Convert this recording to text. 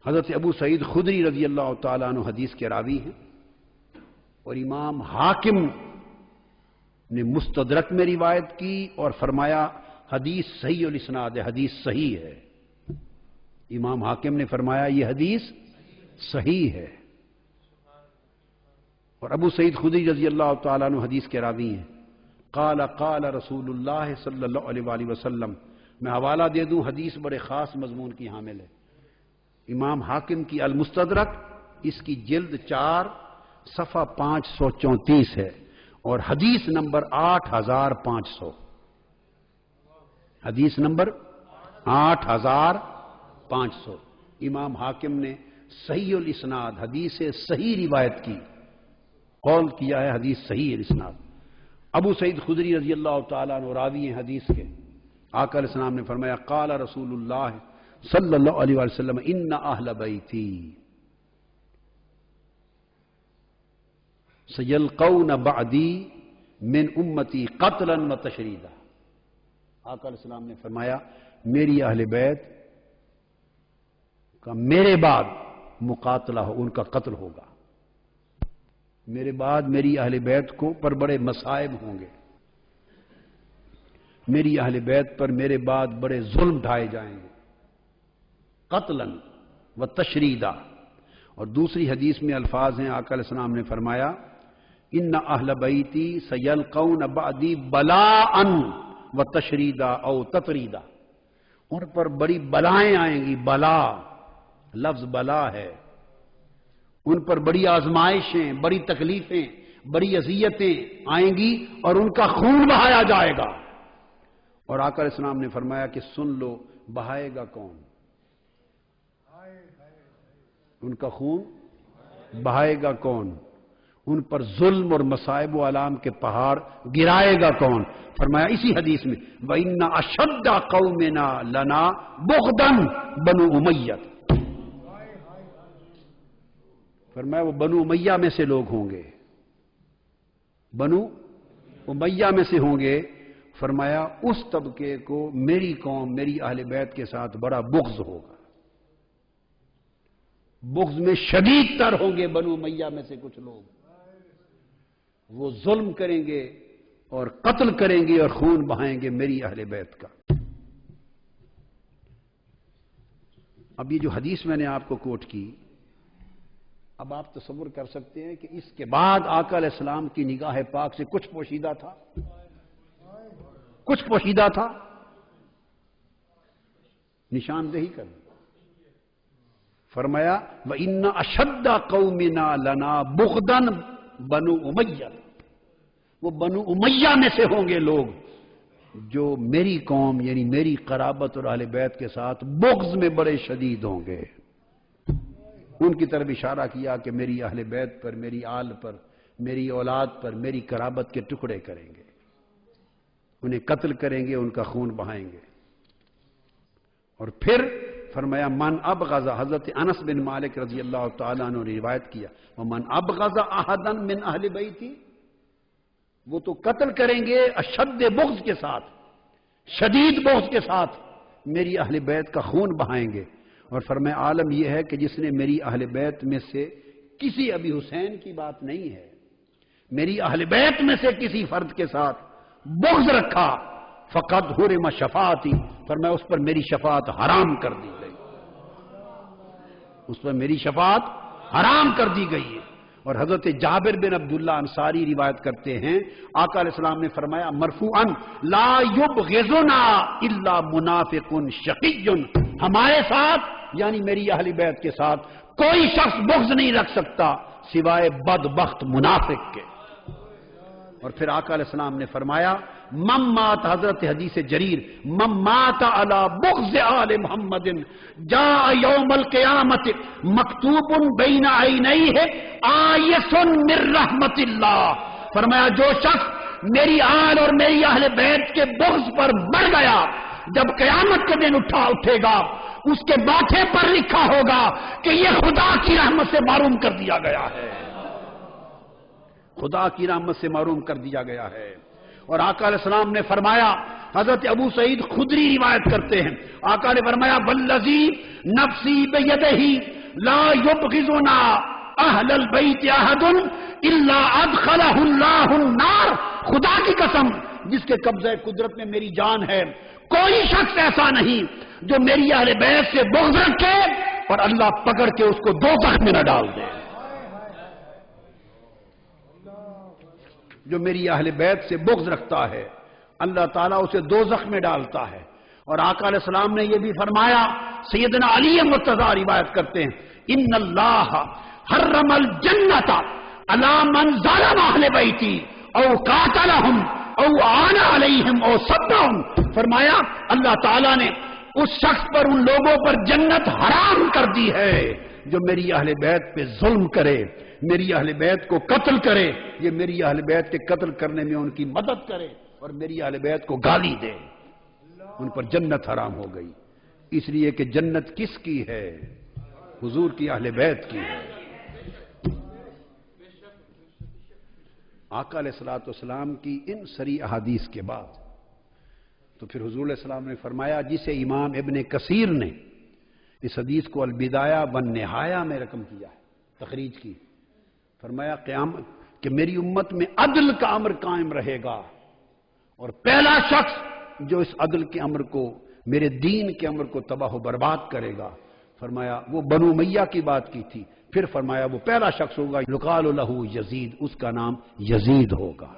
حضرت ابو سعید خدری رضی اللہ تعالیٰ عنہ حدیث کے راوی ہیں، اور امام حاکم نے مستدرک میں روایت کی اور فرمایا حدیث صحیح الاسناد ہے، حدیث صحیح ہے۔ امام حاکم نے فرمایا یہ حدیث صحیح ہے۔ اور ابو سعید خدری رضی اللہ تعالیٰ عنہ حدیث کے راوی ہیں۔ قال قال رسول اللہ صلی اللہ علیہ وآلہ وسلم، میں حوالہ دے دوں، حدیث بڑے خاص مضمون کی حامل ہے۔ امام حاکم کی المستدرک، اس کی جلد 4 صفحہ 534 ہے، اور حدیث نمبر 8500، حدیث نمبر 8500۔ امام حاکم نے صحیح الاسناد، حدیث صحیح روایت کی، قول کیا ہے حدیث صحیح الاسناد۔ ابو سعید خدری رضی اللہ تعالیٰ عنہ راوی ہیں حدیث کے، آقا علیہ السلام نے فرمایا قال رسول اللہ صلی اللہ علیہ وسلم ان اہل بیتی سیلقون بعدی من امتی قتلا و تشریدا۔ آقا علیہ السلام نے فرمایا میری اہل بیت کا میرے بعد مقاتلہ ہو، ان کا قتل ہوگا، میرے بعد میری اہل بیت کو پر بڑے مصائب ہوں گے، میری اہل بیت پر میرے بعد بڑے ظلم ڈھائے جائیں گے، قتلا و تشریدا۔ اور دوسری حدیث میں الفاظ ہیں، آقا علیہ السلام نے فرمایا ان اہل بیتی سیلقون بعدی بلاء و تشریدا او تطریدا، ان پر بڑی بلائیں آئیں گی، بلا لفظ بلا ہے، ان پر بڑی آزمائشیں، بڑی تکلیفیں، بڑی اذیتیں آئیں گی، اور ان کا خون بہایا جائے گا۔ اور آقا علیہ السلام نے فرمایا کہ سن لو، بہائے گا کون؟ ان کا خون بہائے گا کون؟ ان پر ظلم اور مصائب و آلام کے پہاڑ گرائے گا کون؟ فرمایا اسی حدیث میں وَإِنَّ أَشَدَّ قَوْمِنَا لَنَا بُغْضًا بنو امیہ، فرمایا وہ بنو امیہ میں سے لوگ ہوں گے، بنو امیہ میں سے ہوں گے۔ فرمایا اس طبقے کو میری قوم، میری اہل بیت کے ساتھ بڑا بغض ہوگا، بغض میں شدید تر ہوں گے بنو امیہ میں سے کچھ لوگ، وہ ظلم کریں گے اور قتل کریں گے اور خون بہائیں گے میری اہل بیت کا۔ اب یہ جو حدیث میں نے آپ کو کوٹ کی، اب آپ تصور کر سکتے ہیں کہ اس کے بعد آقا علیہ السلام کی نگاہ پاک سے کچھ پوشیدہ تھا، کچھ پوشیدہ تھا، نشاندہی کر فرمایا وَإِنَّ أَشَدَّ قَوْمِنَا لَنَا بُغْضًا بنو امیہ، وہ بنو امیہ میں سے ہوں گے لوگ جو میری قوم یعنی میری قرابت اور اہل بیت کے ساتھ بغض میں بڑے شدید ہوں گے۔ ان کی طرف اشارہ کیا کہ میری اہل بیت پر، میری آل پر، میری اولاد پر، میری قرابت کے ٹکڑے کریں گے، انہیں قتل کریں گے، ان کا خون بہائیں گے۔ اور پھر فرمایا من ابغض، حضرت انس بن مالک رضی اللہ تعالیٰ عنہ نے روایت کیا ومن ابغض احدا من اہل بیتی، وہ تو قتل کریں گے اشد بغض کے ساتھ، شدید بغض کے ساتھ میری اہل بیت کا خون بہائیں گے۔ اور فرمایا عالم یہ ہے کہ جس نے میری اہل بیت میں سے کسی ابی حسین کی بات نہیں ہے، میری اہل بیت میں سے کسی فرد کے ساتھ بغض رکھا فقد حرم شفاعتی، فرمایا اس پر میری شفاعت حرام کر دی گئی، اس پر میری شفاعت حرام کر دی گئی ہے۔ اور حضرت جابر بن عبداللہ انصاری روایت کرتے ہیں آقا علیہ السلام نے فرمایا مرفوعاً لا یبغضنا الا منافق شقی، ہمارے ساتھ یعنی میری اہل بیت کے ساتھ کوئی شخص بغض نہیں رکھ سکتا سوائے بدبخت منافق کے۔ اور پھر آقا علیہ السلام نے فرمایا من مات، حضرت حدیث جریر، من مات علی بغض آل محمد جاء یوم القیامت مکتوب بین عینیہ آیس من رحمت اللہ، فرمایا جو شخص میری آل اور میری اہل بیت کے بغض پر مر گیا، جب قیامت کے دن اٹھے گا اس کے ماتھے پر لکھا ہوگا کہ یہ خدا کی رحمت سے محروم کر دیا گیا ہے، خدا کی رحمت سے محروم کر دیا گیا ہے۔ اور آقا علیہ السلام نے فرمایا، حضرت ابو سعید خدری روایت کرتے ہیں، آقا نے فرمایا والذی نفسی بیدہ لا یبغضنا اہل البیت احد الا ادخلہ اللہ النار، خدا کی قسم جس کے قبضہ قدرت میں میری جان ہے، کوئی شخص ایسا نہیں جو میری اہل بیت سے بغض رکھے اور اللہ پکڑ کے اس کو دوزخ میں نہ ڈال دے۔ جو میری اہل بیت سے بغض رکھتا ہے اللہ تعالیٰ اسے دوزخ میں ڈالتا ہے۔ اور آقا علیہ السلام نے یہ بھی فرمایا، سیدنا علی مرتضیٰ روایت کرتے ہیں، ان اللہ حرم الجنت علی من ظلم اہل بیتی او قاتلہم او آن علیہم او صدہم، فرمایا اللہ تعالیٰ نے اس شخص پر، ان لوگوں پر جنت حرام کر دی ہے جو میری اہل بیت پہ ظلم کرے، میری اہل بیت کو قتل کرے، یہ میری اہل بیت کے قتل کرنے میں ان کی مدد کرے اور میری اہل بیت کو گالی دے، ان پر جنت حرام ہو گئی۔ اس لیے کہ جنت کس کی ہے؟ حضور کی اہل بیت کی ہے۔ آقا علیہ الصلوۃ والسلام کی ان سری احادیث کے بعد تو پھر حضور علیہ السلام نے فرمایا، جسے امام ابن کثیر نے اس حدیث کو البدایہ والنہایہ میں رقم کیا ہے، تخریج کی، فرمایا قیامت کہ میری امت میں عدل کا امر قائم رہے گا، اور پہلا شخص جو اس عدل کے امر کو، میرے دین کے امر کو تباہ و برباد کرے گا، فرمایا وہ بنو امیہ کی بات کی تھی، پھر فرمایا وہ پہلا شخص ہوگا یقال لہ یزید، اس کا نام یزید ہوگا۔